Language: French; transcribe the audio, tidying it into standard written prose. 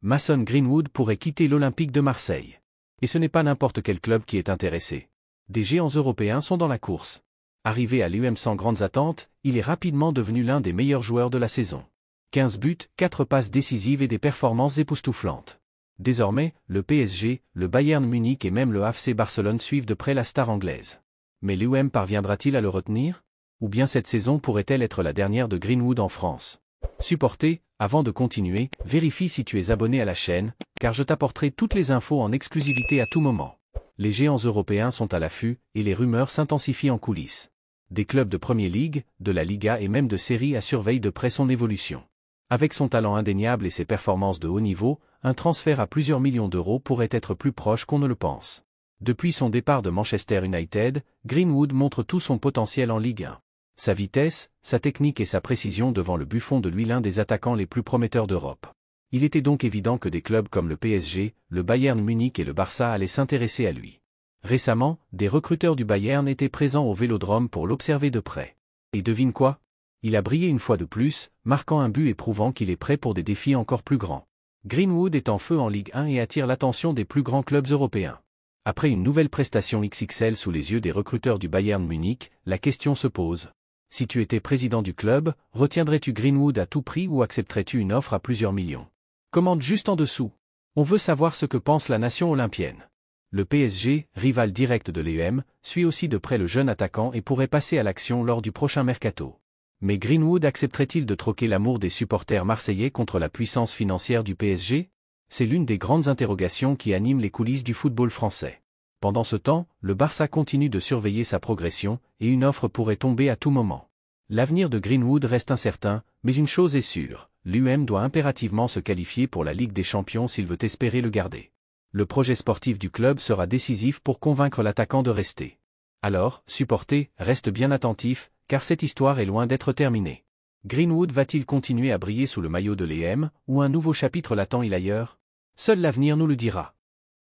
Mason Greenwood pourrait quitter l'Olympique de Marseille. Et ce n'est pas n'importe quel club qui est intéressé. Des géants européens sont dans la course. Arrivé à l'UM sans grandes attentes, il est rapidement devenu l'un des meilleurs joueurs de la saison. 15 buts, 4 passes décisives et des performances époustouflantes. Désormais, le PSG, le Bayern Munich et même le FC Barcelone suivent de près la star anglaise. Mais l'UM parviendra-t-il à le retenir? Ou bien cette saison pourrait-elle être la dernière de Greenwood en France? Supporter, avant de continuer, vérifie si tu es abonné à la chaîne, car je t'apporterai toutes les infos en exclusivité à tout moment. Les géants européens sont à l'affût, et les rumeurs s'intensifient en coulisses. Des clubs de Premier League, de la Liga et même de Serie A surveillent de près son évolution. Avec son talent indéniable et ses performances de haut niveau, un transfert à plusieurs millions d'euros pourrait être plus proche qu'on ne le pense. Depuis son départ de Manchester United, Greenwood montre tout son potentiel en Ligue 1. Sa vitesse, sa technique et sa précision devant le buffon de lui l'un des attaquants les plus prometteurs d'Europe. Il était donc évident que des clubs comme le PSG, le Bayern Munich et le Barça allaient s'intéresser à lui. Récemment, des recruteurs du Bayern étaient présents au Vélodrome pour l'observer de près. Et devine quoi? Il a brillé une fois de plus, marquant un but et prouvant qu'il est prêt pour des défis encore plus grands. Greenwood est en feu en Ligue 1 et attire l'attention des plus grands clubs européens. Après une nouvelle prestation XXL sous les yeux des recruteurs du Bayern Munich, la question se pose. Si tu étais président du club, retiendrais-tu Greenwood à tout prix ou accepterais-tu une offre à plusieurs millions? Commente juste en dessous. On veut savoir ce que pense la nation olympienne. Le PSG, rival direct de l'UM, suit aussi de près le jeune attaquant et pourrait passer à l'action lors du prochain mercato. Mais Greenwood accepterait-il de troquer l'amour des supporters marseillais contre la puissance financière du PSG? C'est l'une des grandes interrogations qui animent les coulisses du football français. Pendant ce temps, le Barça continue de surveiller sa progression, et une offre pourrait tomber à tout moment. L'avenir de Greenwood reste incertain, mais une chose est sûre, l'UM doit impérativement se qualifier pour la Ligue des Champions s'il veut espérer le garder. Le projet sportif du club sera décisif pour convaincre l'attaquant de rester. Alors, supporter, reste bien attentif, car cette histoire est loin d'être terminée. Greenwood va-t-il continuer à briller sous le maillot de l'UM, ou un nouveau chapitre l'attend-il ailleurs? Seul l'avenir nous le dira.